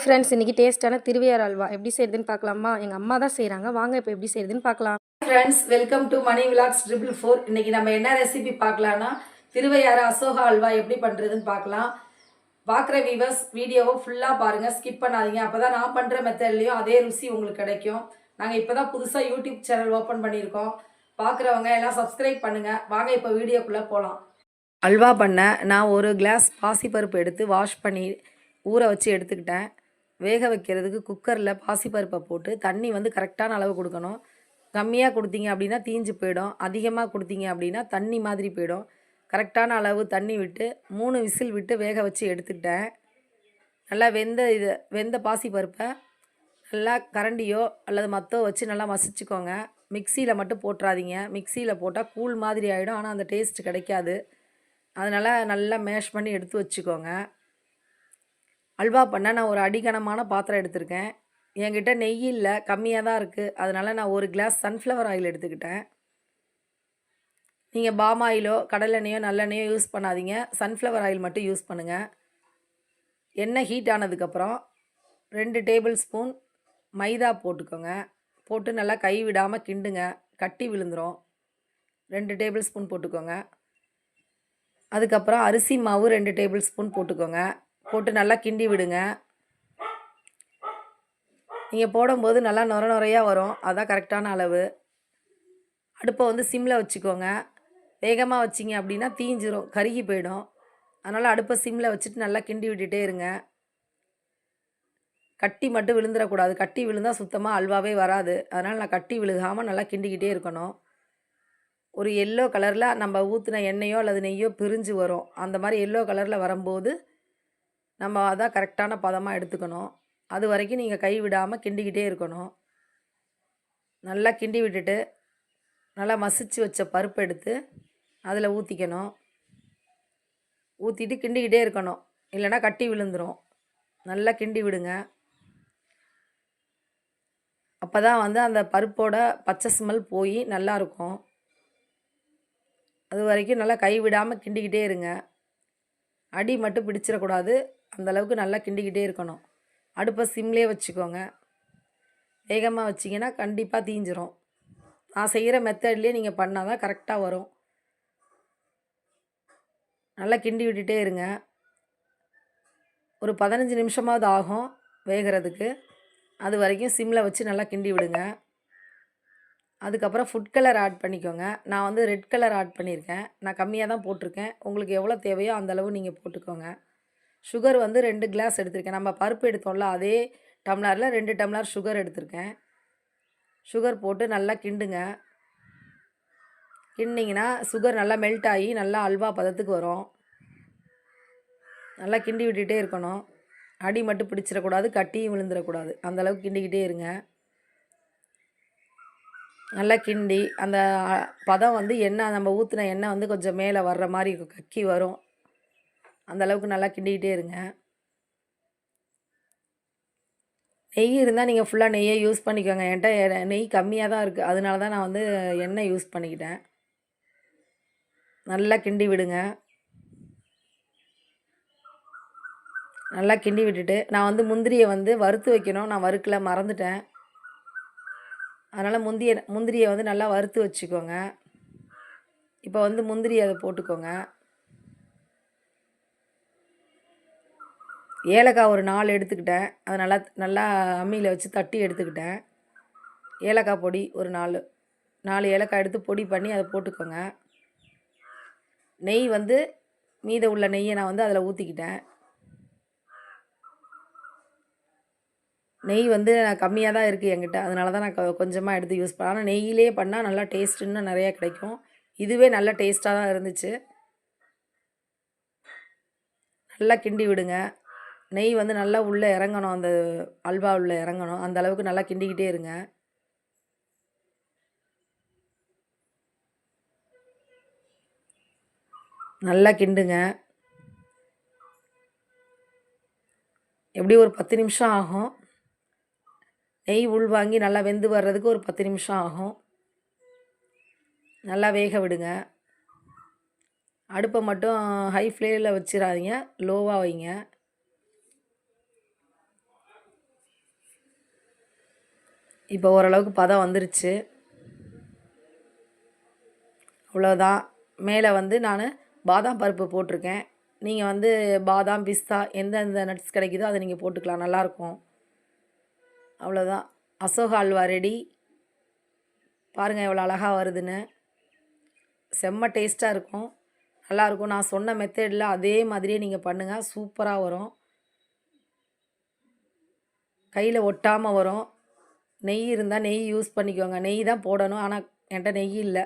Hi friends, இன்றைக்கி டேஸ்ட்டான திருவையாறு அல்வா எப்படி செய்யுதுன்னு பார்க்கலாமா? எங்கள் அம்மா தான் செய்கிறாங்க. வாங்க இப்போ எப்படி செய்யுதுன்னு பார்க்கலாம். Friends, welcome to Mani vlogs 444. இன்னைக்கு நம்ம என்ன ரெசிபி பார்க்கலாம்னா திருவையாறு அசோகா அல்வா எப்படி பண்ணுறதுன்னு பார்க்கலாம். பார்க்குற வீவர்ஸ் வீடியோவை ஃபுல்லாக பாருங்கள், ஸ்கிப் பண்ணாதீங்க. அப்போ தான் நான் பண்ணுற மெத்தட்லேயும் அதே ருசி உங்களுக்கு கிடைக்கும். நாங்கள் இப்போ தான் புதுசாக யூடியூப் சேனல் ஓப்பன் பண்ணியிருக்கோம். பார்க்குறவங்க எல்லாம் சப்ஸ்கிரைப் பண்ணுங்கள். வாங்க இப்போ வீடியோக்குள்ளே போகலாம். அல்வா பண்ண நான் ஒரு கிளாஸ் பாசிப்பருப்பு எடுத்து வாஷ் பண்ணி ஊற வச்சு எடுத்துக்கிட்டேன். வேக வைக்கிறதுக்கு குக்கரில் பாசிப்பருப்பை போட்டு தண்ணி வந்து கரெக்டான அளவு கொடுக்கணும். கம்மியாக கொடுத்தீங்க அப்படின்னா தீஞ்சு போயிடும். அதிகமாக கொடுத்தீங்க அப்படின்னா தண்ணி மாதிரி போயிடும். கரெக்டான அளவு தண்ணி விட்டு 3 விசில் விட்டு வேக வச்சு எடுத்துக்கிட்டேன். நல்லா வெந்த பாசிப்பருப்பை நல்லா கரண்டியோ அல்லது மத்தோ வச்சு நல்லா மசிச்சுக்கோங்க. மிக்சியில் மட்டும் போட்டுறாதீங்க. மிக்சியில் போட்டால் கூழ் மாதிரி ஆகிடும், ஆனால் அந்த டேஸ்ட் கிடைக்காது. அதனால் நல்லா மேஷ் பண்ணி எடுத்து வச்சுக்கோங்க. அல்வா பண்ண நான் ஒரு அடிகனமான பாத்திரம் எடுத்திருக்கேன். என்கிட்ட நெய் இல்லை, கம்மியாக தான் இருக்குது. அதனால் நான் ஒரு கிளாஸ் சன்ஃப்ளவர் ஆயில் எடுத்துக்கிட்டேன். நீங்கள் பாம் ஆயிலோ கடலெண்ணெயோ நல்லெண்ணெயோ யூஸ் பண்ணாதீங்க, சன்ஃப்ளவர் ஆயில் மட்டும் யூஸ் பண்ணுங்கள். எண்ணெய் ஹீட் ஆனதுக்கப்புறம் 2 டேபிள் ஸ்பூன் மைதா போட்டுக்கோங்க. போட்டு நல்லா கை விடாமல் கிண்டுங்க, கட்டி விழுந்துடும். 2 டேபிள் ஸ்பூன் போட்டுக்கோங்க. அதுக்கப்புறம் அரிசி மாவு 2 டேபிள் ஸ்பூன் போட்டுக்கோங்க. போட்டு நல்லா கிண்டி விடுங்க. நீங்கள் போடும்போது நல்லா நுரையாக வரும், அதுதான் கரெக்டான அளவு. அடுப்பை வந்து சிம்மில் வச்சுக்கோங்க. வேகமாக வச்சிங்க அப்படின்னா தீஞ்சிரும், கருகி போயிடும். அதனால் அடுப்பை சிம்மில் வச்சுட்டு நல்லா கிண்டி விட்டுட்டே இருங்க. கட்டி மட்டும் விழுந்துடக்கூடாது. கட்டி விழுந்தால் சுத்தமாக அல்வாவே வராது. அதனால் நான் கட்டி விழுகாமல் நல்லா கிண்டிக்கிட்டே இருக்கணும். ஒரு எல்லோ கலரில் நம்ம ஊற்றின எண்ணெயோ அல்லது நெய்யோ பிரிஞ்சு வரும். அந்த மாதிரி எல்லோ கலரில் வரும்போது நம்ம அதான் கரெக்டான பதமாக எடுத்துக்கணும். அது வரைக்கும் நீங்கள் கை விடாமல் கிண்டிக்கிட்டே இருக்கணும். நல்லா கிண்டி விட்டுட்டு நல்லா மசிச்சு வச்ச பருப்பு எடுத்து அதில் ஊற்றிக்கணும். ஊற்றிட்டு கிண்டிக்கிட்டே இருக்கணும், இல்லைன்னா கட்டி விழுந்துடும். நல்லா கிண்டி விடுங்க. அப்போ தான் வந்து அந்த பருப்போட பச்சை ஸ்மெல் போய் நல்லாயிருக்கும். அது வரைக்கும் நல்லா கை விடாமல் கிண்டிக்கிட்டே இருங்க. அடி மட்டும் பிடிச்சிடக்கூடாது, அந்தளவுக்கு நல்லா கிண்டிக்கிட்டே இருக்கணும். அடுப்பை சிம்லேயே வச்சுக்கோங்க. வேகமாக வச்சிங்கன்னா கண்டிப்பாக தீஞ்சிரும். நான் செய்கிற மெத்தட்லேயே நீங்கள் பண்ணால் தான் கரெக்டாக வரும். நல்லா கிண்டி விட்டுட்டே இருங்க. ஒரு 15 நிமிஷமாவது ஆகும் வேகிறதுக்கு. அது வரைக்கும் சிம்மில் வச்சு நல்லா கிண்டி விடுங்க. அதுக்கப்புறம் ஃபுட் கலர் ஆட் பண்ணிக்கோங்க. நான் வந்து ரெட் கலர் ஆட் பண்ணியிருக்கேன். நான் கம்மியாக தான் போட்டிருக்கேன். உங்களுக்கு எவ்வளோ தேவையோ அந்தளவு நீங்கள் போட்டுக்கோங்க. சுகர் வந்து 2 கிளாஸ் எடுத்திருக்கேன். நம்ம பருப்பு எடுத்தோம்ல அதே டம்ளரில் 2 டம்ளர் சுகர் எடுத்திருக்கேன். சுகர் போட்டு நல்லா கிண்டுங்க. கிண்டிங்கன்னா சுகர் நல்லா மெல்ட் ஆகி நல்லா அல்வா பதத்துக்கு வரும். நல்லா கிண்டி விட்டுகிட்டே இருக்கணும். அடி மட்டும் பிடிச்சிடக்கூடாது, கட்டியும் விழுந்துடக்கூடாது. அந்தளவுக்கு கிண்டிக்கிட்டே இருங்க. நல்லா கிண்டி அந்த பதம் வந்து எண்ணெய் நம்ம ஊற்றின எண்ணெய் வந்து கொஞ்சம் மேலே வர்ற மாதிரி கக்கி வரும். அந்தளவுக்கு நல்லா கிண்டிக்கிட்டே இருங்க. நெய் இருந்தால் நீங்கள் ஃபுல்லாக நெய்யை யூஸ் பண்ணிக்கோங்க. என்கிட்ட நெய் கம்மியாக தான் இருக்குது, அதனால தான் நான் வந்து எண்ணெய் யூஸ் பண்ணிக்கிட்டேன். நல்லா கிண்டி விடுங்க. நல்லா கிண்டி விட்டுட்டு நான் வந்து முந்திரியை வந்து வறுத்து வைக்கணும். நான் வறுக்கல, மறந்துட்டேன். அதனால் முந்திரியை வந்து நல்லா வறுத்து வச்சுக்கோங்க. இப்போ வந்து முந்திரி அதை போட்டுக்கோங்க. ஏலக்காய் ஒரு 4 எடுத்துக்கிட்டேன். அதை நல்லா நல்லா அம்மியில் வச்சு தட்டி எடுத்துக்கிட்டேன். ஏலக்காய் பொடி ஒரு 4 ஏலக்காய் எடுத்து பொடி பண்ணி அதை போட்டுக்கோங்க. நெய் வந்து மீத உள்ள நெய்யை நான் வந்து அதில் ஊற்றிக்கிட்டேன். நெய் வந்து நான் கம்மியாக தான் இருக்குது என்கிட்ட, அதனால தான் நான் கொஞ்சமாக எடுத்து யூஸ் பண்ணேன். ஆனால் நெய்யிலே பண்ணால் நல்லா டேஸ்ட் இன்னும் நிறையா கிடைக்கும். இதுவே நல்ல டேஸ்ட்டாக தான் இருந்துச்சு. நல்லா கிண்டி விடுங்க. நெய் வந்து நல்லா உள்ளே இறங்கணும், அந்த அல்வா உள்ளே இறங்கணும். அந்த அளவுக்கு நல்லா கிண்டிக்கிட்டே இருங்க. நல்லா கிண்டுங்க. எப்படி ஒரு 10 நிமிஷம் ஆகும். நெய் உள்வாங்கி நல்லா வெந்து வர்றதுக்கு ஒரு 10 நிமிஷம் ஆகும். நல்லா வேக விடுங்க. அடுப்பை மட்டும் ஹை ஃப்ளேமில் வச்சிடாதீங்க, லோவாக வைங்க. இப்போ ஓரளவுக்கு பதம் வந்துருச்சு. அவ்வளோதான். மேலே வந்து நான் பாதாம் பருப்பு போட்டிருக்கேன். நீங்கள் வந்து பாதாம், பிஸ்தா எந்தெந்த நட்ஸ் கிடைக்குதோ அதை நீங்கள் போட்டுக்கலாம், நல்லாயிருக்கும். அவ்வளோதான். அசோகா அல்வா ரெடி. பாருங்கள் எவ்வளோ அழகா வருதுன்னு. செம்ம டேஸ்ட்டாக இருக்கும், நல்லாயிருக்கும். நான் சொன்ன மெத்தடில் அதே மாதிரியே நீங்கள் பண்ணுங்கள், சூப்பராக வரும். கையில் ஒட்டாமல் வரும். நெய் இருந்தால் நெய் யூஸ் பண்ணிக்கோங்க. நெய் தான் போடணும், ஆனால் என்கிட்ட நெய் இல்லை.